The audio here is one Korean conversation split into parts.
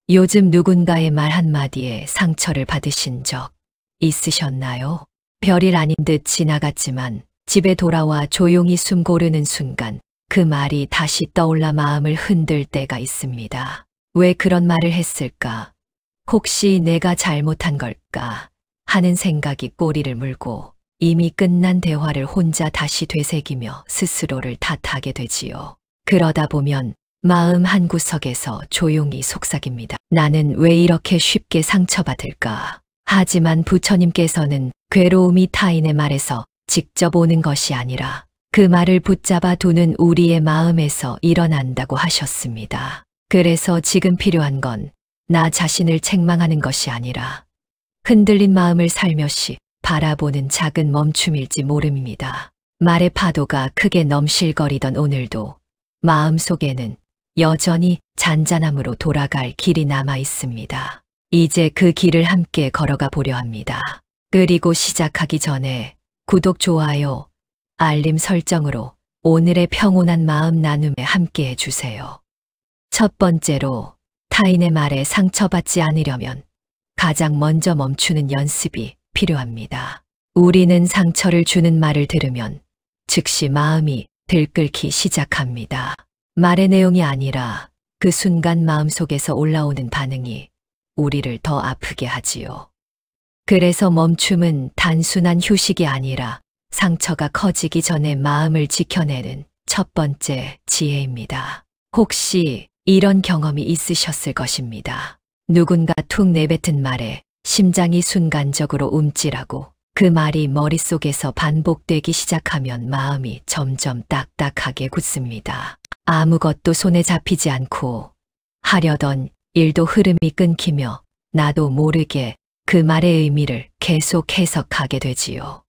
요즘 누군가의 말 한마디에 상처를 받으신 적 있으셨나요? 별일 아닌 듯 지나갔지만 집에 돌아와 조용히 숨 고르는 순간 그 말이 다시 떠올라 마음을 흔들 때가 있습니다. 왜 그런 말을 했을까? 혹시 내가 잘못한 걸까? 하는 생각이 꼬리를 물고 이미 끝난 대화를 혼자 다시 되새기며 스스로를 탓하게 되지요. 그러다 보면 마음 한구석에서 조용히 속삭입니다. 나는 왜 이렇게 쉽게 상처받을까? 하지만 부처님께서는 괴로움이 타인의 말에서 직접 오는 것이 아니라 그 말을 붙잡아 두는 우리의 마음에서 일어난다고 하셨습니다. 그래서 지금 필요한 건 나 자신을 책망하는 것이 아니라 흔들린 마음을 살며시 바라보는 작은 멈춤일지 모릅니다. 말의 파도가 크게 넘실거리던 오늘도 마음속에는 여전히 잔잔함으로 돌아갈 길이 남아 있습니다. 이제 그 길을 함께 걸어가 보려 합니다. 그리고 시작하기 전에 구독, 좋아요, 알림 설정으로 오늘의 평온한 마음 나눔에 함께 해주세요. 첫 번째로 타인의 말에 상처받지 않으려면 가장 먼저 멈추는 연습이 필요합니다. 우리는 상처를 주는 말을 들으면 즉시 마음이 들끓기 시작합니다. 말의 내용이 아니라 그 순간 마음속에서 올라오는 반응이 우리를 더 아프게 하지요. 그래서 멈춤은 단순한 휴식이 아니라 상처가 커지기 전에 마음을 지켜내는 첫 번째 지혜입니다. 혹시 이런 경험이 있으셨을 것입니다. 누군가 툭 내뱉은 말에 심장이 순간적으로 움찔하고 그 말이 머릿속에서 반복되기 시작하면 마음이 점점 딱딱하게 굳습니다. 아무것도 손에 잡히지 않고 하려던 일도 흐름이 끊기며 나도 모르게 그 말의 의미를 계속 해석하게 되지요.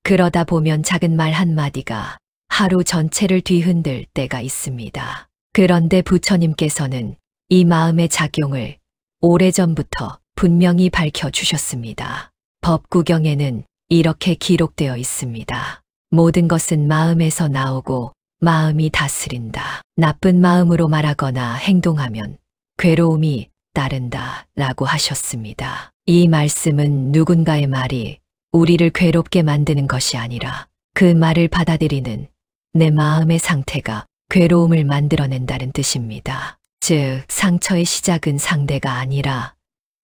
그러다 보면 작은 말 한마디가 하루 전체를 뒤흔들 때가 있습니다. 그런데 부처님께서는 이 마음의 작용을 오래전부터 분명히 밝혀주셨습니다. 법구경에는 이렇게 기록되어 있습니다. 모든 것은 마음에서 나오고 마음이 다스린다. 나쁜 마음으로 말하거나 행동하면 괴로움이 따른다 라고 하셨습니다. 이 말씀은 누군가의 말이 우리를 괴롭게 만드는 것이 아니라 그 말을 받아들이는 내 마음의 상태가 괴로움을 만들어낸다는 뜻입니다. 즉, 상처의 시작은 상대가 아니라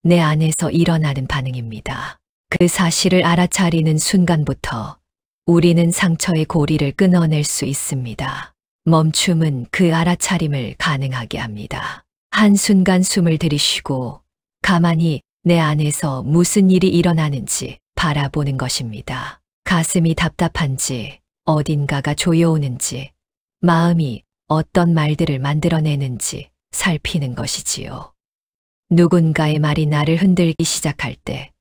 내 안에서 일어나는 반응입니다. 그 사실을 알아차리는 순간부터 우리는 상처의 고리를 끊어낼 수 있습니다. 멈춤은 그 알아차림을 가능하게 합니다. 한순간 숨을 들이쉬고 가만히 내 안에서 무슨 일이 일어나는지 바라보는 것입니다. 가슴이 답답한지, 어딘가가 조여오는지, 마음이 어떤 말들을 만들어내는지 살피는 것이지요. 누군가의 말이 나를 흔들기 시작할 때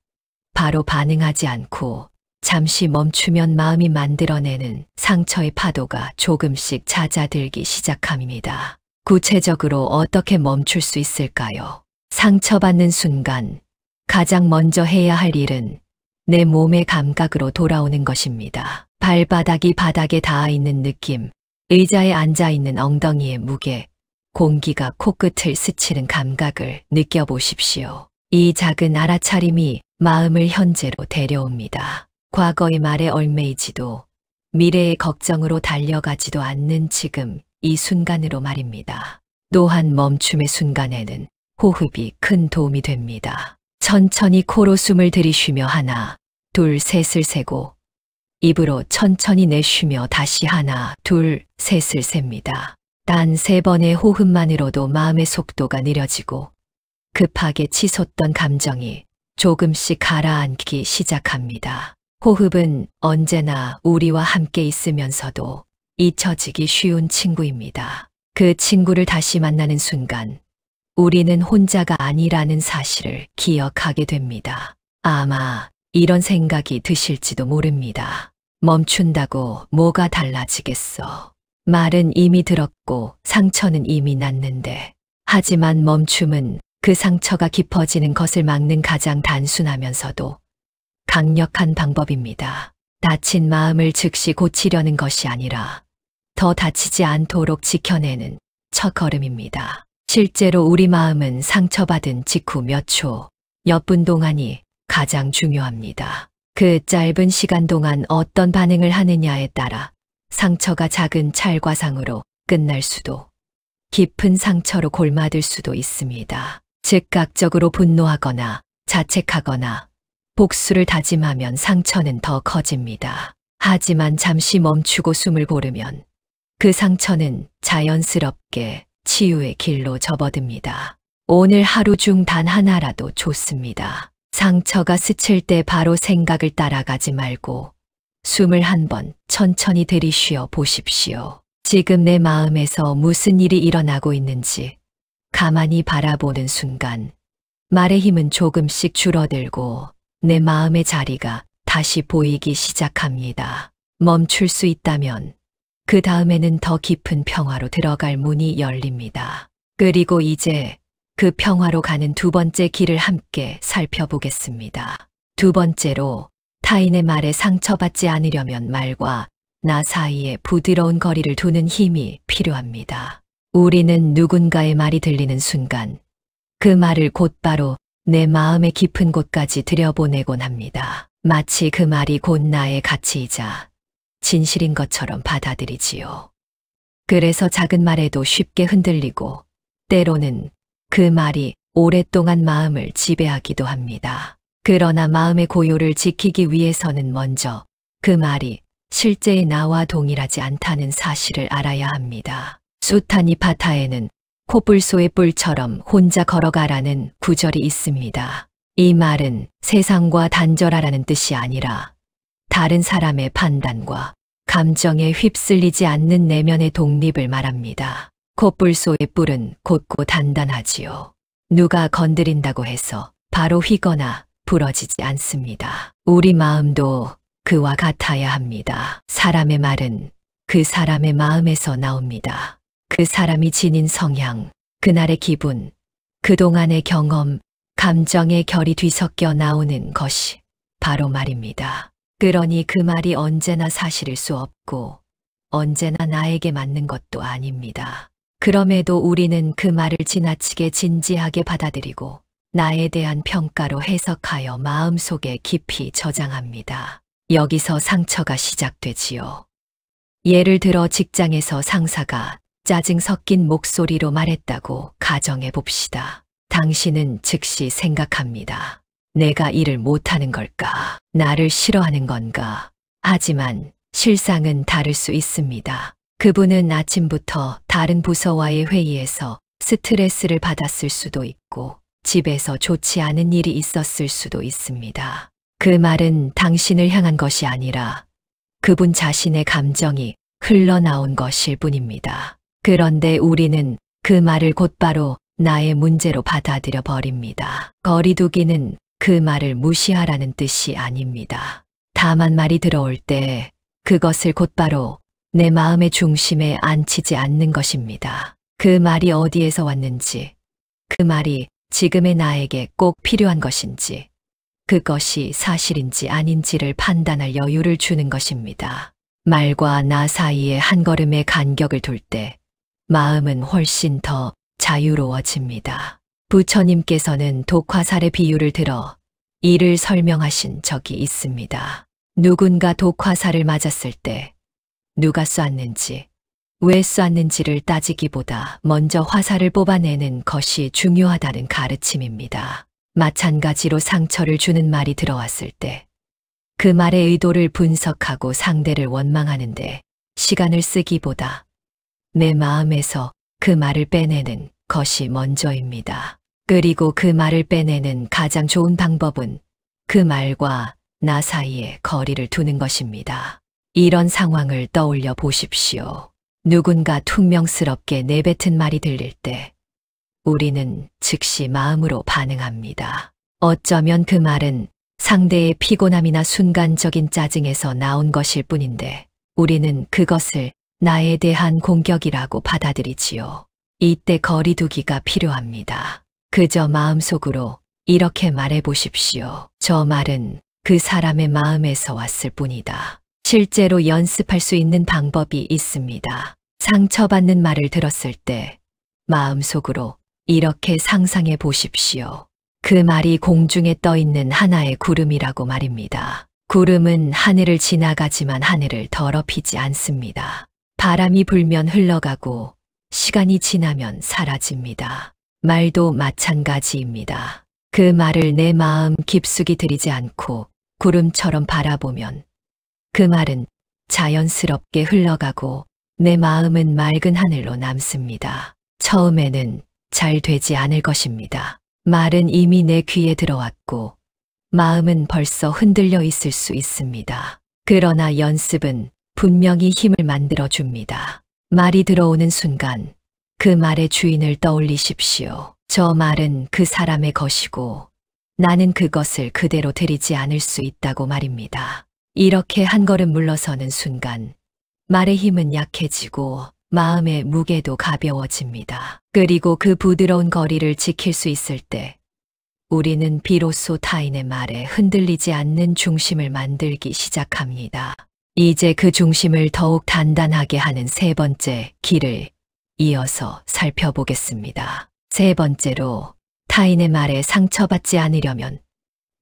바로 반응하지 않고 잠시 멈추면 마음이 만들어내는 상처의 파도가 조금씩 잦아들기 시작합니다. 구체적으로 어떻게 멈출 수 있을까요? 상처받는 순간 가장 먼저 해야 할 일은 내 몸의 감각으로 돌아오는 것입니다. 발바닥이 바닥에 닿아 있는 느낌, 의자에 앉아 있는 엉덩이의 무게, 공기가 코끝을 스치는 감각을 느껴보십시오. 이 작은 알아차림이 마음을 현재로 데려옵니다. 과거의 말에 얽매이지도 미래의 걱정으로 달려가지도 않는 지금 이 순간으로 말입니다. 또한 멈춤의 순간에는 호흡이 큰 도움이 됩니다. 천천히 코로 숨을 들이쉬며 하나, 둘, 셋을 세고 입으로 천천히 내쉬며 다시 하나, 둘, 셋을 셉니다. 단 3번의 호흡만으로도 마음의 속도가 느려지고 급하게 치솟던 감정이 조금씩 가라앉기 시작합니다. 호흡은 언제나 우리와 함께 있으면서도 잊혀지기 쉬운 친구입니다. 그 친구를 다시 만나는 순간 우리는 혼자가 아니라는 사실을 기억하게 됩니다. 아마 이런 생각이 드실지도 모릅니다. 멈춘다고 뭐가 달라지겠어? 말은 이미 들었고 상처는 이미 났는데. 하지만 멈춤은 그 상처가 깊어지는 것을 막는 가장 단순하면서도 강력한 방법입니다. 다친 마음을 즉시 고치려는 것이 아니라 더 다치지 않도록 지켜내는 첫걸음입니다. 실제로 우리 마음은 상처받은 직후 몇 초, 몇 분 동안이 가장 중요합니다. 그 짧은 시간 동안 어떤 반응을 하느냐에 따라 상처가 작은 찰과상으로 끝날 수도, 깊은 상처로 골마들 수도 있습니다. 즉각적으로 분노하거나 자책하거나 복수를 다짐하면 상처는 더 커집니다. 하지만 잠시 멈추고 숨을 고르면 그 상처는 자연스럽게 치유의 길로 접어듭니다. 오늘 하루 중 단 하나라도 좋습니다. 상처가 스칠 때 바로 생각을 따라가지 말고 숨을 한 번 천천히 들이쉬어 보십시오. 지금 내 마음에서 무슨 일이 일어나고 있는지 가만히 바라보는 순간 말의 힘은 조금씩 줄어들고 내 마음의 자리가 다시 보이기 시작합니다. 멈출 수 있다면 그 다음에는 더 깊은 평화로 들어갈 문이 열립니다. 그리고 이제 그 평화로 가는 두 번째 길을 함께 살펴보겠습니다. 두 번째로, 타인의 말에 상처받지 않으려면 말과 나 사이에 부드러운 거리를 두는 힘이 필요합니다. 우리는 누군가의 말이 들리는 순간 그 말을 곧바로 내 마음의 깊은 곳까지 들여보내곤 합니다. 마치 그 말이 곧 나의 가치이자 진실인 것처럼 받아들이지요. 그래서 작은 말에도 쉽게 흔들리고 때로는 그 말이 오랫동안 마음을 지배하기도 합니다. 그러나 마음의 고요를 지키기 위해서는 먼저 그 말이 실제의 나와 동일하지 않다는 사실을 알아야 합니다. 수타니파타에는 코뿔소의 뿔처럼 혼자 걸어가라는 구절이 있습니다. 이 말은 세상과 단절하라는 뜻이 아니라 다른 사람의 판단과 감정에 휩쓸리지 않는 내면의 독립을 말합니다. 코뿔소의 뿔은 곧고 단단하지요. 누가 건드린다고 해서 바로 휘거나 부러지지 않습니다. 우리 마음도 그와 같아야 합니다. 사람의 말은 그 사람의 마음에서 나옵니다. 그 사람이 지닌 성향, 그날의 기분, 그동안의 경험, 감정의 결이 뒤섞여 나오는 것이 바로 말입니다. 그러니 그 말이 언제나 사실일 수 없고 언제나 나에게 맞는 것도 아닙니다. 그럼에도 우리는 그 말을 지나치게 진지하게 받아들이고 나에 대한 평가로 해석하여 마음속에 깊이 저장합니다. 여기서 상처가 시작되지요. 예를 들어 직장에서 상사가 짜증 섞인 목소리로 말했다고 가정해 봅시다. 당신은 즉시 생각합니다. 내가 일을 못하는 걸까? 나를 싫어하는 건가? 하지만 실상은 다를 수 있습니다. 그분은 아침부터 다른 부서와의 회의에서 스트레스를 받았을 수도 있고 집에서 좋지 않은 일이 있었을 수도 있습니다. 그 말은 당신을 향한 것이 아니라 그분 자신의 감정이 흘러나온 것일 뿐입니다. 그런데 우리는 그 말을 곧바로 나의 문제로 받아들여 버립니다. 거리두기는 그 말을 무시하라는 뜻이 아닙니다. 다만 말이 들어올 때 그것을 곧바로 내 마음의 중심에 앉히지 않는 것입니다. 그 말이 어디에서 왔는지, 그 말이 지금의 나에게 꼭 필요한 것인지, 그것이 사실인지 아닌지를 판단할 여유를 주는 것입니다. 말과 나 사이에 한 걸음의 간격을 둘 때 마음은 훨씬 더 자유로워집니다. 부처님께서는 독화살의 비유를 들어 이를 설명하신 적이 있습니다. 누군가 독화살을 맞았을 때 누가 쐈는지, 왜 쐈는지를 따지기보다 먼저 화살을 뽑아내는 것이 중요하다는 가르침입니다. 마찬가지로 상처를 주는 말이 들어왔을 때 그 말의 의도를 분석하고 상대를 원망하는데 시간을 쓰기보다 내 마음에서 그 말을 빼내는 것이 먼저입니다. 그리고 그 말을 빼내는 가장 좋은 방법은 그 말과 나 사이에 거리를 두는 것입니다. 이런 상황을 떠올려 보십시오. 누군가 퉁명스럽게 내뱉은 말이 들릴 때 우리는 즉시 마음으로 반응합니다. 어쩌면 그 말은 상대의 피곤함이나 순간적인 짜증에서 나온 것일 뿐인데 우리는 그것을 나에 대한 공격이라고 받아들이지요. 이때 거리두기가 필요합니다. 그저 마음속으로 이렇게 말해 보십시오. 저 말은 그 사람의 마음에서 왔을 뿐이다. 실제로 연습할 수 있는 방법이 있습니다. 상처받는 말을 들었을 때 마음속으로 이렇게 상상해 보십시오. 그 말이 공중에 떠 있는 하나의 구름이라고 말입니다. 구름은 하늘을 지나가지만 하늘을 더럽히지 않습니다. 바람이 불면 흘러가고 시간이 지나면 사라집니다. 말도 마찬가지입니다. 그 말을 내 마음 깊숙이 들이지 않고 구름처럼 바라보면 그 말은 자연스럽게 흘러가고 내 마음은 맑은 하늘로 남습니다. 처음에는 잘 되지 않을 것입니다. 말은 이미 내 귀에 들어왔고 마음은 벌써 흔들려 있을 수 있습니다. 그러나 연습은 분명히 힘을 만들어 줍니다. 말이 들어오는 순간 그 말의 주인을 떠올리십시오. 저 말은 그 사람의 것이고 나는 그것을 그대로 들이지 않을 수 있다고 말입니다. 이렇게 한 걸음 물러서는 순간 말의 힘은 약해지고 마음의 무게도 가벼워집니다. 그리고 그 부드러운 거리를 지킬 수 있을 때 우리는 비로소 타인의 말에 흔들리지 않는 중심을 만들기 시작합니다. 이제 그 중심을 더욱 단단하게 하는 세 번째 길을 이어서 살펴보겠습니다. 세 번째로 타인의 말에 상처받지 않으려면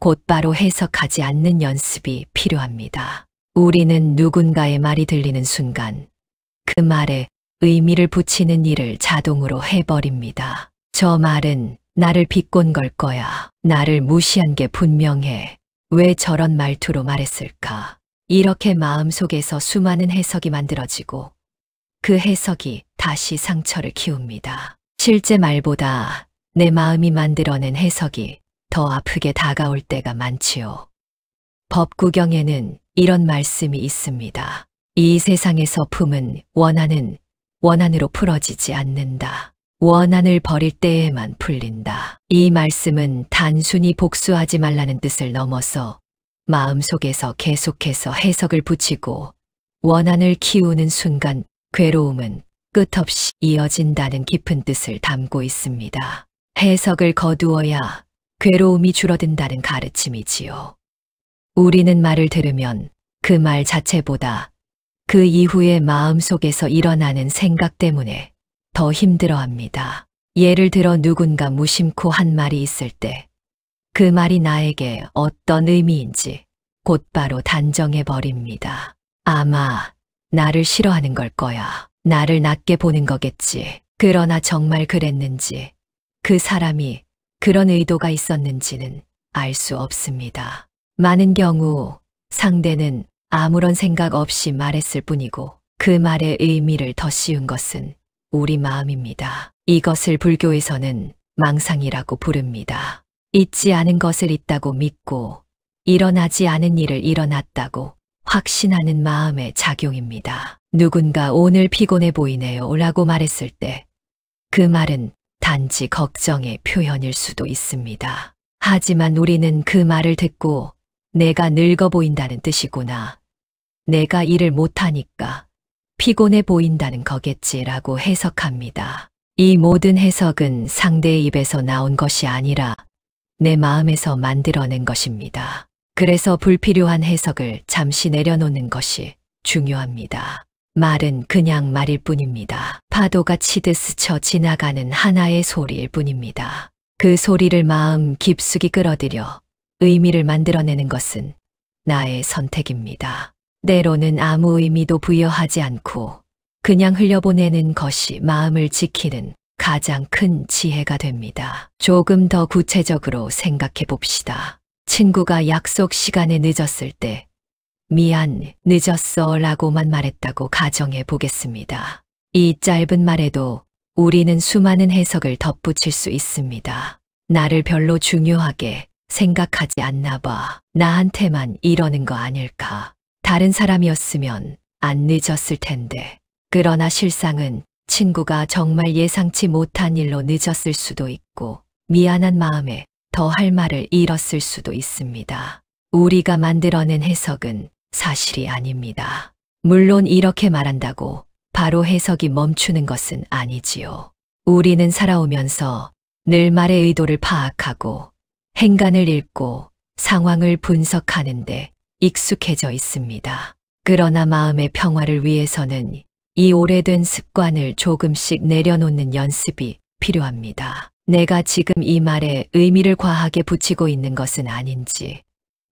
곧바로 해석하지 않는 연습이 필요합니다. 우리는 누군가의 말이 들리는 순간 그 말에 의미를 붙이는 일을 자동으로 해버립니다. 저 말은 나를 비꼰 걸 거야. 나를 무시한 게 분명해. 왜 저런 말투로 말했을까? 이렇게 마음속에서 수많은 해석이 만들어지고 그 해석이 다시 상처를 키웁니다. 실제 말보다 내 마음이 만들어낸 해석이 더 아프게 다가올 때가 많지요. 법구경에는 이런 말씀이 있습니다. 이 세상에서 품은 원한으로 풀어지지 않는다. 원한을 버릴 때에만 풀린다. 이 말씀은 단순히 복수하지 말라는 뜻을 넘어서 마음속에서 계속해서 해석을 붙이고 원한을 키우는 순간 괴로움은 끝없이 이어진다는 깊은 뜻을 담고 있습니다. 해석을 거두어야 괴로움이 줄어든다는 가르침이지요. 우리는 말을 들으면 그 말 자체보다 그 이후에 마음속에서 일어나는 생각 때문에 더 힘들어합니다. 예를 들어 누군가 무심코 한 말이 있을 때 그 말이 나에게 어떤 의미인지 곧바로 단정해 버립니다. 아마 나를 싫어하는 걸 거야. 나를 낮게 보는 거겠지. 그러나 정말 그랬는지 그 사람이 그런 의도가 있었는지는 알 수 없습니다. 많은 경우 상대는 아무런 생각 없이 말했을 뿐이고 그 말의 의미를 더 씌운 것은 우리 마음입니다. 이것을 불교에서는 망상이라고 부릅니다. 있지 않은 것을 있다고 믿고 일어나지 않은 일을 일어났다고 확신하는 마음의 작용입니다. 누군가 오늘 피곤해 보이네요 라고 말했을 때 그 말은 단지 걱정의 표현일 수도 있습니다. 하지만 우리는 그 말을 듣고 내가 늙어 보인다는 뜻이구나. 내가 일을 못하니까 피곤해 보인다는 거겠지라고 해석합니다. 이 모든 해석은 상대의 입에서 나온 것이 아니라 내 마음에서 만들어낸 것입니다. 그래서 불필요한 해석을 잠시 내려놓는 것이 중요합니다. 말은 그냥 말일 뿐입니다. 파도가 치듯 스쳐 지나가는 하나의 소리일 뿐입니다. 그 소리를 마음 깊숙이 끌어들여 의미를 만들어내는 것은 나의 선택입니다. 때로는 아무 의미도 부여하지 않고 그냥 흘려보내는 것이 마음을 지키는 가장 큰 지혜가 됩니다. 조금 더 구체적으로 생각해 봅시다. 친구가 약속 시간에 늦었을 때 미안, 늦었어 라고만 말했다고 가정해 보겠습니다. 이 짧은 말에도 우리는 수많은 해석을 덧붙일 수 있습니다. 나를 별로 중요하게 생각하지 않나 봐. 나한테만 이러는 거 아닐까. 다른 사람이었으면 안 늦었을 텐데. 그러나 실상은 친구가 정말 예상치 못한 일로 늦었을 수도 있고 미안한 마음에 더 할 말을 잃었을 수도 있습니다. 우리가 만들어낸 해석은 사실이 아닙니다. 물론 이렇게 말한다고 바로 해석이 멈추는 것은 아니지요. 우리는 살아오면서 늘 말의 의도를 파악하고 행간을 읽고 상황을 분석하는데 익숙해져 있습니다. 그러나 마음의 평화를 위해서는 이 오래된 습관을 조금씩 내려놓는 연습이 필요합니다. 내가 지금 이 말에 의미를 과하게 붙이고 있는 것은 아닌지,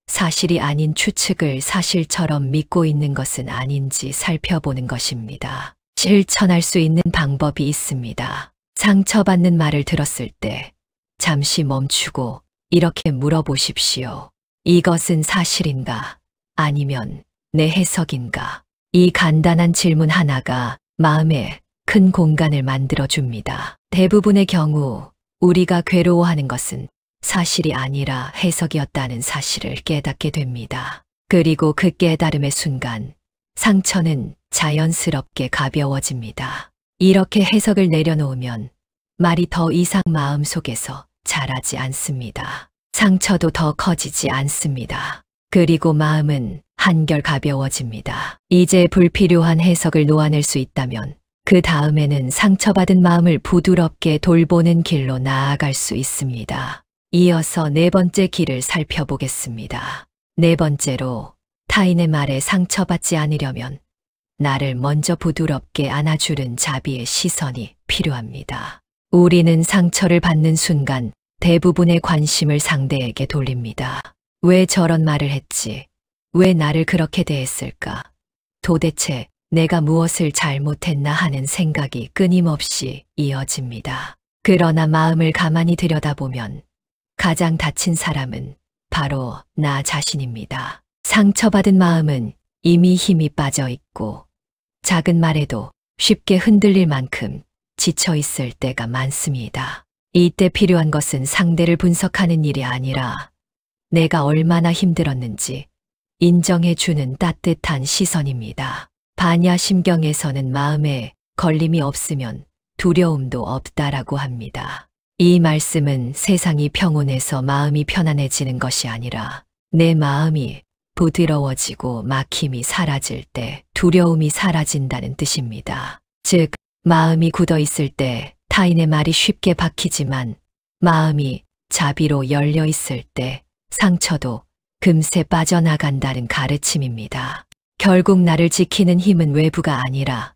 사실이 아닌 추측을 사실처럼 믿고 있는 것은 아닌지 살펴보는 것입니다. 실천할 수 있는 방법이 있습니다. 상처받는 말을 들었을 때 잠시 멈추고 이렇게 물어보십시오. 이것은 사실인가? 아니면 내 해석인가? 이 간단한 질문 하나가 마음에 큰 공간을 만들어줍니다. 대부분의 경우 우리가 괴로워하는 것은 사실이 아니라 해석이었다는 사실을 깨닫게 됩니다. 그리고 그 깨달음의 순간 상처는 자연스럽게 가벼워집니다. 이렇게 해석을 내려놓으면 말이 더 이상 마음속에서 자라지 않습니다. 상처도 더 커지지 않습니다. 그리고 마음은 한결 가벼워집니다. 이제 불필요한 해석을 놓아낼 수 있다면 그 다음에는 상처받은 마음을 부드럽게 돌보는 길로 나아갈 수 있습니다. 이어서 네 번째 길을 살펴보겠습니다. 네 번째로 타인의 말에 상처받지 않으려면 나를 먼저 부드럽게 안아주는 자비의 시선이 필요합니다. 우리는 상처를 받는 순간 대부분의 관심을 상대에게 돌립니다. 왜 저런 말을 했지? 왜 나를 그렇게 대했을까? 도대체 내가 무엇을 잘못했나 하는 생각이 끊임없이 이어집니다. 그러나 마음을 가만히 들여다보면 가장 다친 사람은 바로 나 자신입니다. 상처받은 마음은 이미 힘이 빠져 있고 작은 말에도 쉽게 흔들릴 만큼 지쳐 있을 때가 많습니다. 이때 필요한 것은 상대를 분석하는 일이 아니라 내가 얼마나 힘들었는지 인정해주는 따뜻한 시선입니다. 반야심경에서는 마음에 걸림이 없으면 두려움도 없다라고 합니다. 이 말씀은 세상이 평온해서 마음이 편안해지는 것이 아니라 내 마음이 부드러워지고 막힘이 사라질 때 두려움이 사라진다는 뜻입니다. 즉, 마음이 굳어 있을 때 타인의 말이 쉽게 박히지만 마음이 자비로 열려 있을 때 상처도 금세 빠져나간다는 가르침입니다. 결국 나를 지키는 힘은 외부가 아니라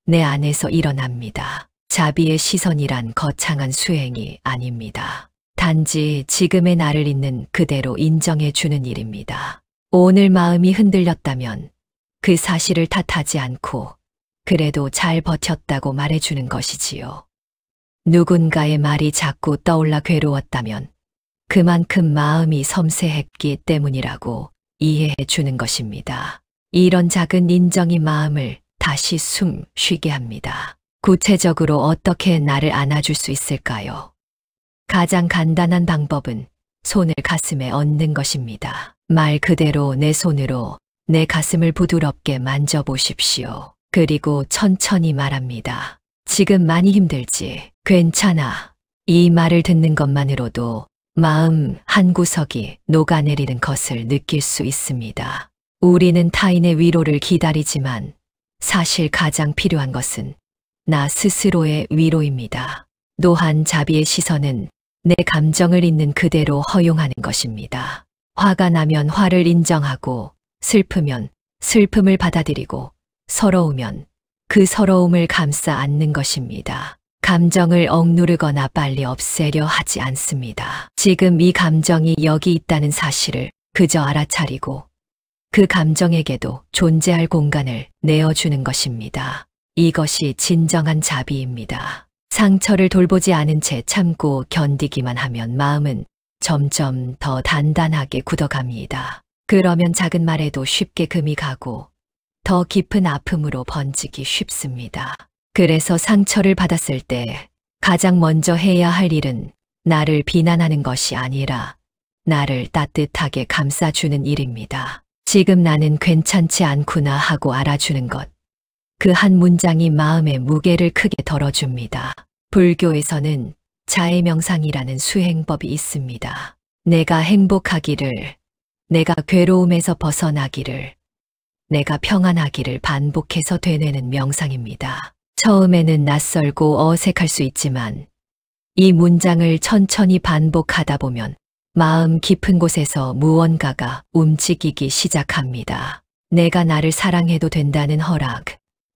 내 안에서 일어납니다. 자비의 시선이란 거창한 수행이 아닙니다. 단지 지금의 나를 있는 그대로 인정해 주는 일입니다. 오늘 마음이 흔들렸다면 그 사실을 탓하지 않고 그래도 잘 버텼다고 말해주는 것이지요. 누군가의 말이 자꾸 떠올라 괴로웠다면 그만큼 마음이 섬세했기 때문이라고 이해해 주는 것입니다. 이런 작은 인정이 마음을 다시 숨 쉬게 합니다. 구체적으로 어떻게 나를 안아줄 수 있을까요? 가장 간단한 방법은 손을 가슴에 얹는 것입니다. 말 그대로 내 손으로 내 가슴을 부드럽게 만져보십시오. 그리고 천천히 말합니다. 지금 많이 힘들지? 괜찮아. 이 말을 듣는 것만으로도 마음 한구석이 녹아내리는 것을 느낄 수 있습니다. 우리는 타인의 위로를 기다리지만 사실 가장 필요한 것은 나 스스로의 위로입니다. 또한 자비의 시선은 내 감정을 있는 그대로 허용하는 것입니다. 화가 나면 화를 인정하고 슬프면 슬픔을 받아들이고 서러우면 그 서러움을 감싸 안는 것입니다. 감정을 억누르거나 빨리 없애려 하지 않습니다. 지금 이 감정이 여기 있다는 사실을 그저 알아차리고 그 감정에게도 존재할 공간을 내어주는 것입니다. 이것이 진정한 자비입니다. 상처를 돌보지 않은 채 참고 견디기만 하면 마음은 점점 더 단단하게 굳어갑니다. 그러면 작은 말에도 쉽게 금이 가고 더 깊은 아픔으로 번지기 쉽습니다. 그래서 상처를 받았을 때 가장 먼저 해야 할 일은 나를 비난하는 것이 아니라 나를 따뜻하게 감싸주는 일입니다. 지금 나는 괜찮지 않구나 하고 알아주는 것. 그 한 문장이 마음의 무게를 크게 덜어줍니다. 불교에서는 자애 명상이라는 수행법이 있습니다. 내가 행복하기를, 내가 괴로움에서 벗어나기를, 내가 평안하기를 반복해서 되뇌는 명상입니다. 처음에는 낯설고 어색할 수 있지만 이 문장을 천천히 반복하다 보면 마음 깊은 곳에서 무언가가 움직이기 시작합니다. 내가 나를 사랑해도 된다는 허락,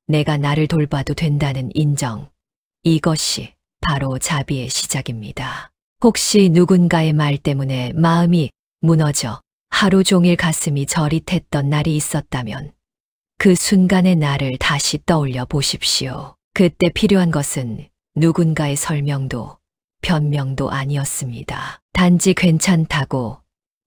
내가 나를 돌봐도 된다는 인정. 이것이 바로 자비의 시작입니다. 혹시 누군가의 말 때문에 마음이 무너져 하루 종일 가슴이 저릿했던 날이 있었다면 그 순간의 나를 다시 떠올려 보십시오. 그때 필요한 것은 누군가의 설명도 변명도 아니었습니다. 단지 괜찮다고,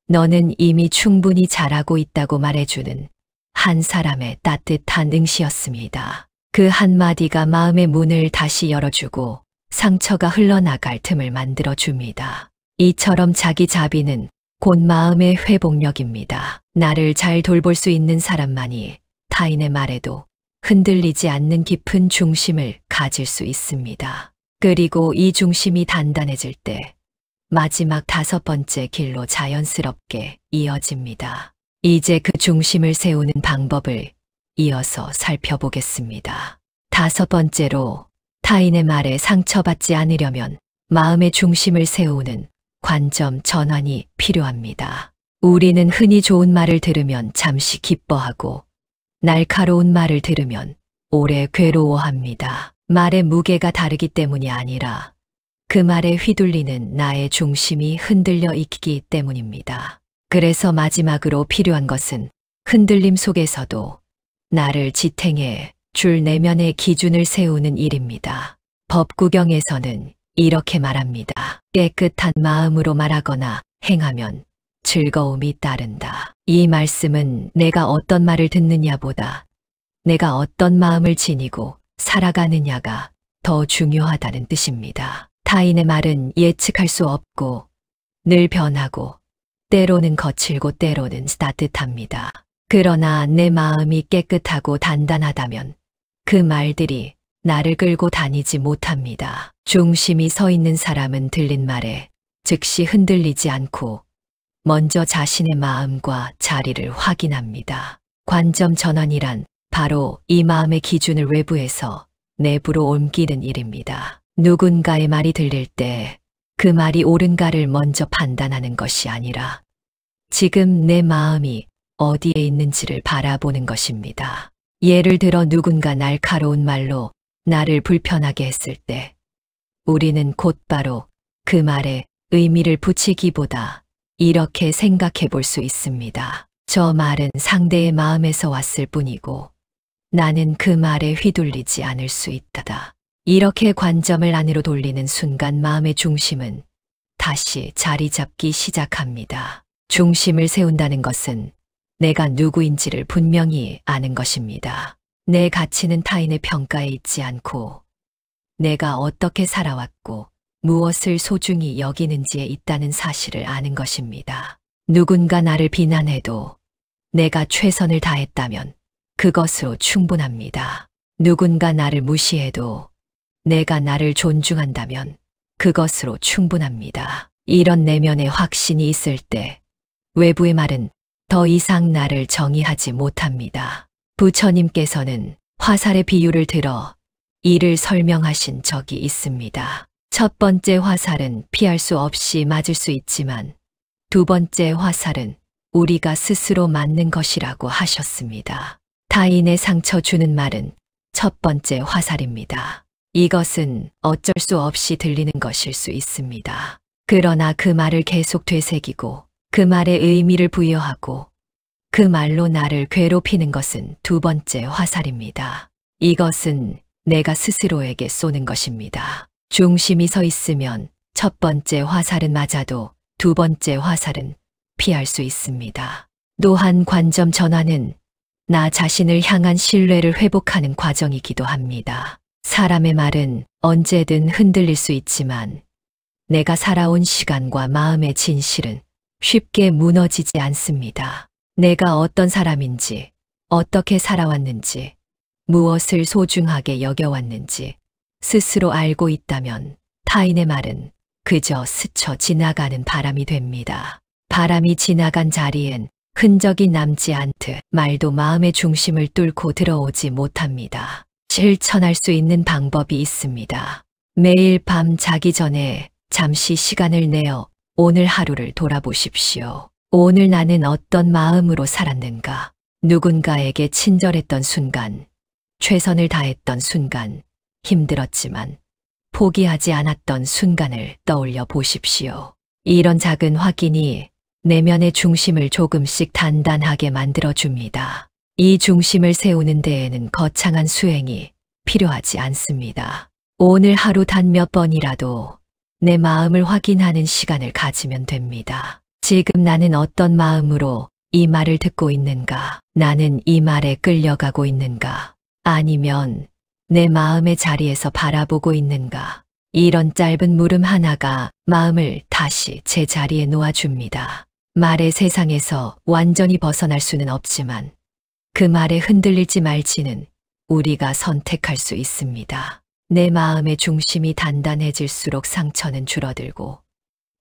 너는 이미 충분히 잘하고 있다고 말해주는 한 사람의 따뜻한 응시였습니다. 그 한마디가 마음의 문을 다시 열어주고 상처가 흘러나갈 틈을 만들어줍니다. 이처럼 자기 자비는 곧 마음의 회복력입니다. 나를 잘 돌볼 수 있는 사람만이 타인의 말에도 흔들리지 않는 깊은 중심을 가질 수 있습니다. 그리고 이 중심이 단단해질 때 마지막 5번째 길로 자연스럽게 이어집니다. 이제 그 중심을 세우는 방법을 이어서 살펴보겠습니다. 5번째로, 타인의 말에 상처받지 않으려면 마음의 중심을 세우는 관점 전환이 필요합니다. 우리는 흔히 좋은 말을 들으면 잠시 기뻐하고 날카로운 말을 들으면 오래 괴로워합니다. 말의 무게가 다르기 때문이 아니라 그 말에 휘둘리는 나의 중심이 흔들려 있기 때문입니다. 그래서 마지막으로 필요한 것은 흔들림 속에서도 나를 지탱해 줄 내면의 기준을 세우는 일입니다. 법구경에서는 이렇게 말합니다. 깨끗한 마음으로 말하거나 행하면 즐거움이 따른다. 이 말씀은 내가 어떤 말을 듣느냐보다 내가 어떤 마음을 지니고 살아가느냐가 더 중요하다는 뜻입니다. 타인의 말은 예측할 수 없고 늘 변하고 때로는 거칠고 때로는 따뜻합니다. 그러나 내 마음이 깨끗하고 단단하다면 그 말들이 나를 끌고 다니지 못합니다. 중심이 서 있는 사람은 들린 말에 즉시 흔들리지 않고 먼저 자신의 마음과 자리를 확인합니다. 관점 전환이란 바로 이 마음의 기준을 외부에서 내부로 옮기는 일입니다. 누군가의 말이 들릴 때 그 말이 옳은가를 먼저 판단하는 것이 아니라 지금 내 마음이 어디에 있는지를 바라보는 것입니다. 예를 들어 누군가 날카로운 말로 나를 불편하게 했을 때 우리는 곧바로 그 말에 의미를 붙이기보다 이렇게 생각해 볼 수 있습니다. 저 말은 상대의 마음에서 왔을 뿐이고 나는 그 말에 휘둘리지 않을 수 있다. 이렇게 관점을 안으로 돌리는 순간 마음의 중심은 다시 자리 잡기 시작합니다. 중심을 세운다는 것은 내가 누구인지를 분명히 아는 것입니다. 내 가치는 타인의 평가에 있지 않고 내가 어떻게 살아왔고 무엇을 소중히 여기는지에 있다는 사실을 아는 것입니다. 누군가 나를 비난해도 내가 최선을 다했다면 그것으로 충분합니다. 누군가 나를 무시해도 내가 나를 존중한다면 그것으로 충분합니다. 이런 내면의 확신이 있을 때 외부의 말은 더 이상 나를 정의하지 못합니다. 부처님께서는 화살의 비유를 들어 이를 설명하신 적이 있습니다. 첫 번째 화살은 피할 수 없이 맞을 수 있지만 두 번째 화살은 우리가 스스로 맞는 것이라고 하셨습니다. 타인의 상처 주는 말은 첫 번째 화살입니다. 이것은 어쩔 수 없이 들리는 것일 수 있습니다. 그러나 그 말을 계속 되새기고 그 말에 의미를 부여하고 그 말로 나를 괴롭히는 것은 두 번째 화살입니다. 이것은 내가 스스로에게 쏘는 것입니다. 중심이 서 있으면 첫 번째 화살은 맞아도 두 번째 화살은 피할 수 있습니다. 또한 관점 전환은 나 자신을 향한 신뢰를 회복하는 과정이기도 합니다. 사람의 말은 언제든 흔들릴 수 있지만 내가 살아온 시간과 마음의 진실은 쉽게 무너지지 않습니다. 내가 어떤 사람인지, 어떻게 살아왔는지, 무엇을 소중하게 여겨왔는지 스스로 알고 있다면 타인의 말은 그저 스쳐 지나가는 바람이 됩니다. 바람이 지나간 자리엔 흔적이 남지 않듯 말도 마음의 중심을 뚫고 들어오지 못합니다. 실천할 수 있는 방법이 있습니다. 매일 밤 자기 전에 잠시 시간을 내어 오늘 하루를 돌아보십시오. 오늘 나는 어떤 마음으로 살았는가? 누군가에게 친절했던 순간, 최선을 다했던 순간, 힘들었지만 포기하지 않았던 순간을 떠올려 보십시오. 이런 작은 확인이 내면의 중심을 조금씩 단단하게 만들어줍니다. 이 중심을 세우는 데에는 거창한 수행이 필요하지 않습니다. 오늘 하루 단 몇 번이라도 내 마음을 확인하는 시간을 가지면 됩니다. 지금 나는 어떤 마음으로 이 말을 듣고 있는가? 나는 이 말에 끌려가고 있는가? 아니면 내 마음의 자리에서 바라보고 있는가? 이런 짧은 물음 하나가 마음을 다시 제 자리에 놓아줍니다. 말의 세상에서 완전히 벗어날 수는 없지만 그 말에 흔들릴지 말지는 우리가 선택할 수 있습니다. 내 마음의 중심이 단단해질수록 상처는 줄어들고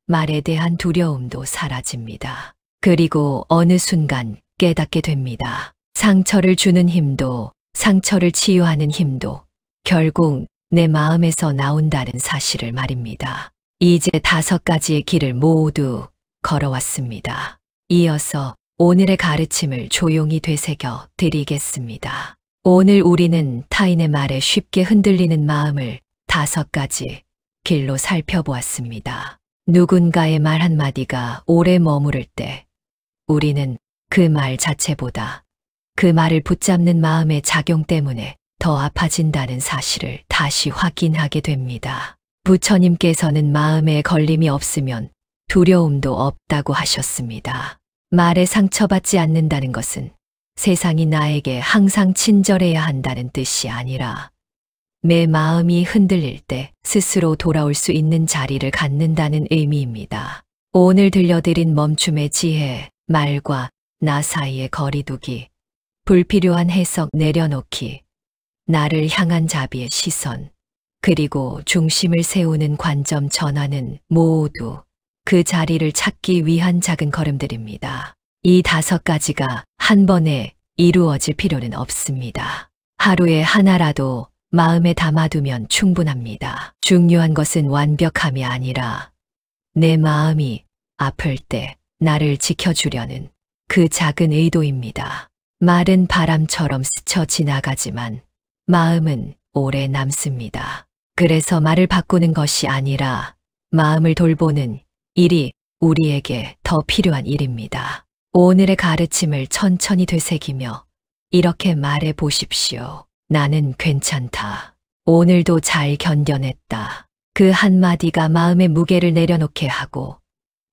말에 대한 두려움도 사라집니다. 그리고 어느 순간 깨닫게 됩니다. 상처를 주는 힘도 상처를 치유하는 힘도 결국 내 마음에서 나온다는 사실을 말입니다. 이제 5가지의 길을 모두 걸어왔습니다. 이어서 오늘의 가르침을 조용히 되새겨 드리겠습니다. 오늘 우리는 타인의 말에 쉽게 흔들리는 마음을 5가지 길로 살펴보았습니다. 누군가의 말 한마디가 오래 머무를 때 우리는 그 말 자체보다 그 말을 붙잡는 마음의 작용 때문에 더 아파진다는 사실을 다시 확인하게 됩니다. 부처님께서는 마음에 걸림이 없으면 두려움도 없다고 하셨습니다. 말에 상처받지 않는다는 것은 세상이 나에게 항상 친절해야 한다는 뜻이 아니라 내 마음이 흔들릴 때 스스로 돌아올 수 있는 자리를 갖는다는 의미입니다. 오늘 들려드린 멈춤의 지혜, 말과 나 사이의 거리두기, 불필요한 해석 내려놓기, 나를 향한 자비의 시선, 그리고 중심을 세우는 관점 전환은 모두 그 자리를 찾기 위한 작은 걸음들입니다. 이 5가지가 한 번에 이루어질 필요는 없습니다. 하루에 하나라도 마음에 담아두면 충분합니다. 중요한 것은 완벽함이 아니라 내 마음이 아플 때 나를 지켜주려는 그 작은 의도입니다. 말은 바람처럼 스쳐 지나가지만 마음은 오래 남습니다. 그래서 말을 바꾸는 것이 아니라 마음을 돌보는 일이 우리에게 더 필요한 일입니다. 오늘의 가르침을 천천히 되새기며 이렇게 말해 보십시오. 나는 괜찮다. 오늘도 잘 견뎌냈다. 그 한마디가 마음의 무게를 내려놓게 하고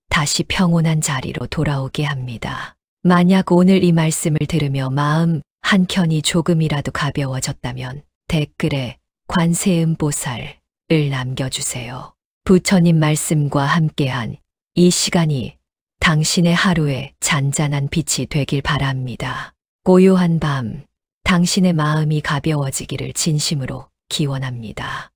다시 평온한 자리로 돌아오게 합니다. 만약 오늘 이 말씀을 들으며 마음 한켠이 조금이라도 가벼워졌다면 댓글에 관세음보살을 남겨주세요. 부처님 말씀과 함께한 이 시간이 당신의 하루에 잔잔한 빛이 되길 바랍니다. 고요한 밤, 당신의 마음이 가벼워지기를 진심으로 기원합니다.